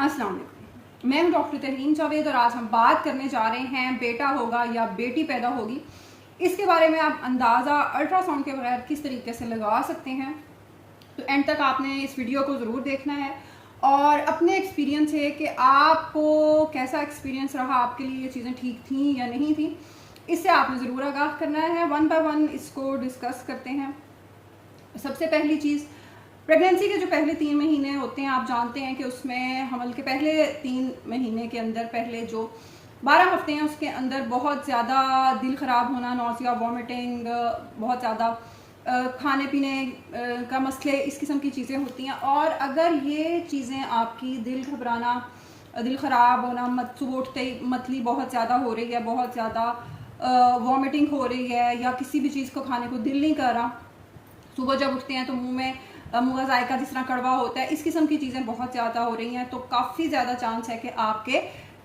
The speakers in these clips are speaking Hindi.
अस्सलाम वालेकुम। मैं हूं डॉक्टर तहरीन जावेद और आज हम बात करने जा रहे हैं बेटा होगा या बेटी पैदा होगी, इसके बारे में आप अंदाज़ा अल्ट्रासाउंड के बगैर किस तरीके से लगा सकते हैं। तो एंड तक आपने इस वीडियो को ज़रूर देखना है और अपने एक्सपीरियंस है कि आपको कैसा एक्सपीरियंस रहा, आपके लिए ये चीज़ें ठीक थी या नहीं थी, इससे आपने ज़रूर आगाह करना है। वन बाय वन इसको डिस्कस करते हैं। सबसे पहली चीज़, प्रेगनेंसी के जो पहले 3 महीने होते हैं, आप जानते हैं कि उसमें हमल के पहले 3 महीने के अंदर पहले जो 12 हफ्ते हैं उसके अंदर बहुत ज़्यादा दिल ख़राब होना, नौसिया, वॉमिटिंग, बहुत ज़्यादा खाने पीने का मसले, इस किस्म की चीज़ें होती हैं। और अगर ये चीज़ें आपकी दिल घबराना, दिल ख़राब होना, सुबह उठते ही मतली बहुत ज़्यादा हो रही है, बहुत ज़्यादा वॉमिटिंग हो रही है या किसी भी चीज़ को खाने को दिल नहीं कर रहा, सुबह जब उठते हैं तो मुँह का जायका जिस तरह कड़वा होता है, इस किस्म की चीज़ें बहुत ज़्यादा हो रही हैं, तो काफ़ी ज़्यादा चांस है कि आपके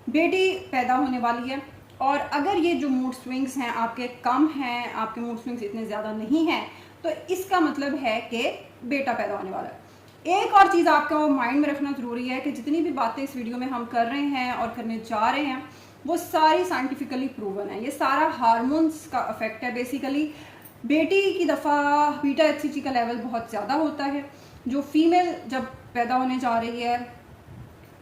बेटी पैदा होने वाली है। और अगर ये जो मूड स्विंग्स हैं आपके कम हैं, आपके मूड स्विंग्स इतने ज़्यादा नहीं हैं, तो इसका मतलब है कि बेटा पैदा होने वाला है। एक और चीज़ आपको माइंड में रखना ज़रूरी है कि जितनी भी बातें इस वीडियो में हम कर रहे हैं और करने जा रहे हैं वो सारी साइंटिफिकली प्रूवन है। ये सारा हार्मोन्स का इफेक्ट है। बेसिकली बेटी की दफ़ा बीटा HCG का लेवल बहुत ज़्यादा होता है, जो फीमेल जब पैदा होने जा रही है,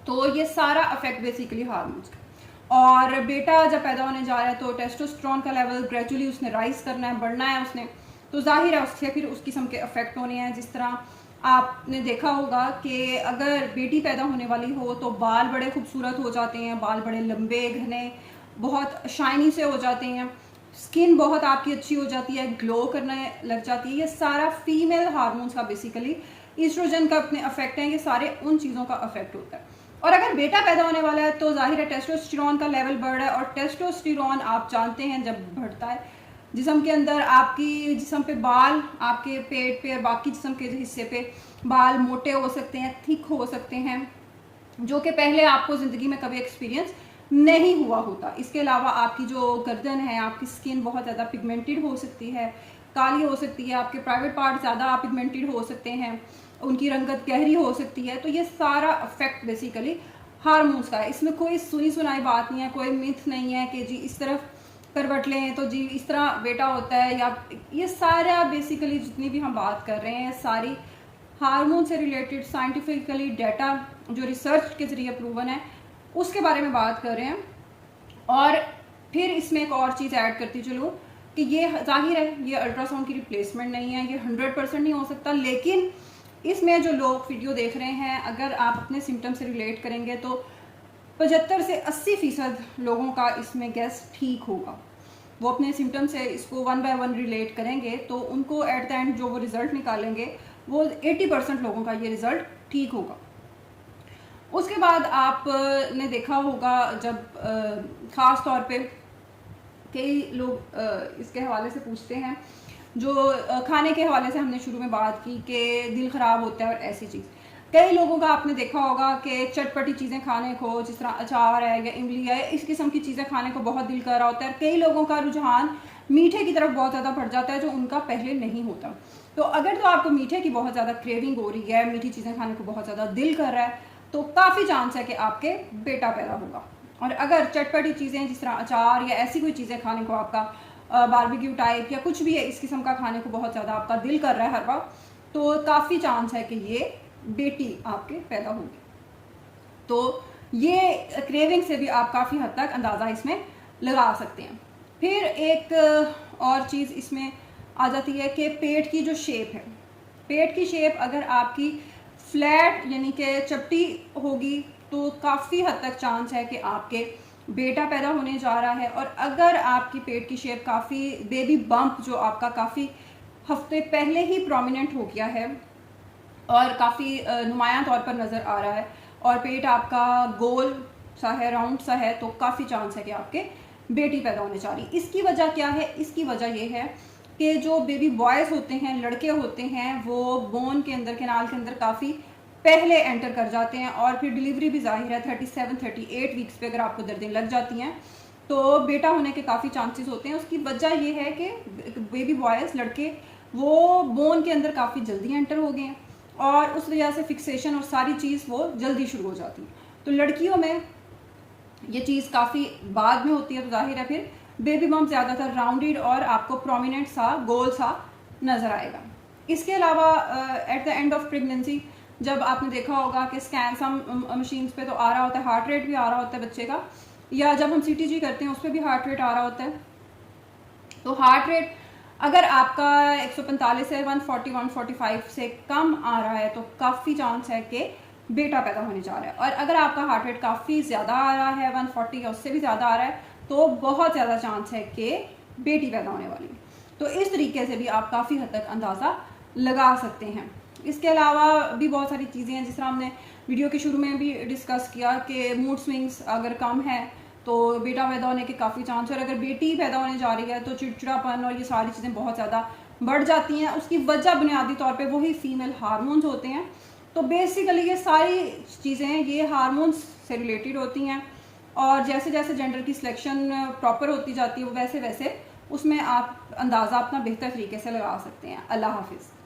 तो ये सारा अफेक्ट बेसिकली हार्मोन्स का। और बेटा जब पैदा होने जा रहा है तो टेस्टोस्टेरोन का लेवल ग्रेजुअली उसने राइज करना है, बढ़ना है उसने, तो जाहिर है उससे फिर उस किस्म के अफेक्ट होने हैं। जिस तरह आपने देखा होगा कि अगर बेटी पैदा होने वाली हो तो बाल बड़े खूबसूरत हो जाते हैं, बाल बड़े लंबे घने बहुत शाइनी से हो जाते हैं, स्किन बहुत आपकी अच्छी हो जाती है, ग्लो करने लग जाती है। ये सारा फीमेल हार्मोन्स का बेसिकली ईस्ट्रोजन का अपने अफेक्ट है, ये सारे उन चीज़ों का अफेक्ट होता है। और अगर बेटा पैदा होने वाला है तो जाहिर है टेस्टोस्टेरोन का लेवल बढ़ रहा है, और टेस्टोस्टेरोन आप जानते हैं जब बढ़ता है जिस्म के अंदर, आपकी जिस्म पे बाल, आपके पेट पे और बाकी जिस्म के हिस्से पे बाल मोटे हो सकते हैं, थिक हो सकते हैं, जो कि पहले आपको ज़िंदगी में कभी एक्सपीरियंस नहीं हुआ होता। इसके अलावा आपकी जो गर्दन है, आपकी स्किन बहुत ज़्यादा पिगमेंटेड हो सकती है, काली हो सकती है, आपके प्राइवेट पार्ट ज़्यादा पिगमेंटेड हो सकते हैं, उनकी रंगत गहरी हो सकती है। तो ये सारा अफेक्ट बेसिकली हार्मोन्स का है। इसमें कोई सुनी सुनाई बात नहीं है, कोई मिथ नहीं है कि जी इस तरफ करवट लें तो जी इस तरह बेटा होता है, या ये सारा बेसिकली जितनी भी हम बात कर रहे हैं सारी हार्मोन से रिलेटेड साइंटिफिकली डाटा जो रिसर्च के ज़रिए प्रूवन है उसके बारे में बात कर रहे हैं। और फिर इसमें एक और चीज़ ऐड करती चलूँ कि ये जाहिर है ये अल्ट्रासाउंड की रिप्लेसमेंट नहीं है, ये 100% नहीं हो सकता, लेकिन इसमें जो लोग वीडियो देख रहे हैं अगर आप अपने सिम्टम से रिलेट करेंगे तो 75 से 80% लोगों का इसमें गैस ठीक होगा। वो अपने सिम्टम से इसको 1 बाय 1 रिलेट करेंगे तो उनको एट द एंड जो वो रिज़ल्ट निकालेंगे वो 80% लोगों का ये रिज़ल्ट ठीक होगा। उसके बाद आपने देखा होगा जब ख़ास तौर पे कई लोग इसके हवाले से पूछते हैं, जो खाने के हवाले से हमने शुरू में बात की कि दिल ख़राब होता है और ऐसी चीज़, कई लोगों का आपने देखा होगा कि चटपटी चीज़ें खाने को, जिस तरह अचार है या इमली है, इस किस्म की चीज़ें खाने को बहुत दिल कर रहा होता है। कई लोगों का रुझान मीठे की तरफ बहुत ज़्यादा बढ़ जाता है जो उनका पहले नहीं होता। तो अगर तो आपको मीठे की बहुत ज़्यादा क्रेविंग हो रही है, मीठी चीज़ें खाने को बहुत ज़्यादा दिल कर रहा है, तो काफ़ी चांस है कि आपके बेटा पैदा होगा। और अगर चटपटी चीज़ें जिस तरह अचार या ऐसी कोई चीज़ें खाने को आपका बारबेक्यू टाइप या कुछ भी है इस किस्म का खाने को बहुत ज़्यादा आपका दिल कर रहा है हर वक्त, तो काफ़ी चांस है कि ये बेटी आपके पैदा होगी। तो ये क्रेविंग से भी आप काफ़ी हद तक अंदाज़ा इसमें लगा सकते हैं। फिर एक और चीज़ इसमें आ जाती है कि पेट की जो शेप है, पेट की शेप अगर आपकी फ्लैट यानी कि चपटी होगी तो काफ़ी हद तक चांस है कि आपके बेटा पैदा होने जा रहा है। और अगर आपकी पेट की शेप काफ़ी बेबी बम्प जो आपका काफ़ी हफ्ते पहले ही प्रोमिनेंट हो गया है और काफ़ी नुमायां तौर पर नज़र आ रहा है और पेट आपका गोल सा है, राउंड सा है, तो काफ़ी चांस है कि आपके बेटी पैदा होने जा रही। इसकी वजह क्या है? इसकी वजह ये है कि जो बेबी बॉयज़ होते हैं, लड़के होते हैं, वो बोन के अंदर, कैनाल के अंदर काफ़ी पहले एंटर कर जाते हैं और फिर डिलीवरी भी जाहिर है 37-38 वीक्स पे अगर आपको दर्दें लग जाती हैं तो बेटा होने के काफ़ी चांसेस होते हैं। उसकी वजह ये है कि बेबी बॉयज़, लड़के, वो बोन के अंदर काफ़ी जल्दी एंटर हो गए हैं और उस वजह से फिक्सेशन और सारी चीज़ वो जल्दी शुरू हो जाती है। तो लड़कियों में ये चीज़ काफ़ी बाद में होती है, तो जाहिर है फिर बेबी बम्प ज़्यादातर राउंडेड और आपको प्रोमिनेंट सा गोल सा नज़र आएगा। इसके अलावा at the end of pregnancy जब आपने देखा होगा कि स्कैन सम मशीन्स पे तो आ रहा होता है, हार्ट रेट भी आ रहा होता है बच्चे का, या जब हम CTG करते हैं उस पर भी हार्ट रेट आ रहा होता है। तो हार्ट रेट अगर आपका 145 से 140 145 से कम आ रहा है तो काफ़ी चांस है कि बेटा पैदा होने जा रहा है, और अगर आपका हार्ट रेट काफ़ी ज़्यादा आ रहा है 140 या उससे भी ज़्यादा आ रहा है तो बहुत ज़्यादा चांस है कि बेटी पैदा होने वाली है। तो इस तरीके से भी आप काफ़ी हद तक अंदाज़ा लगा सकते हैं। इसके अलावा भी बहुत सारी चीज़ें हैं, जिस तरह हमने वीडियो के शुरू में भी डिस्कस किया कि मूड स्विंग्स अगर कम है तो बेटा पैदा होने के काफ़ी चांस है, और अगर बेटी पैदा होने जा रही है तो चिड़चिड़ापन और ये सारी चीज़ें बहुत ज़्यादा बढ़ जाती हैं। उसकी वजह बुनियादी तौर पे वही फीमेल हार्मोन्स होते हैं। तो बेसिकली ये सारी चीज़ें ये हार्मोन्स से रिलेटेड होती हैं, और जैसे जैसे जेंडर की सिलेक्शन प्रॉपर होती जाती है वैसे वैसे उसमें आप अंदाज़ा अपना बेहतर तरीके से लगा सकते हैं। अल्लाह हाफिज़।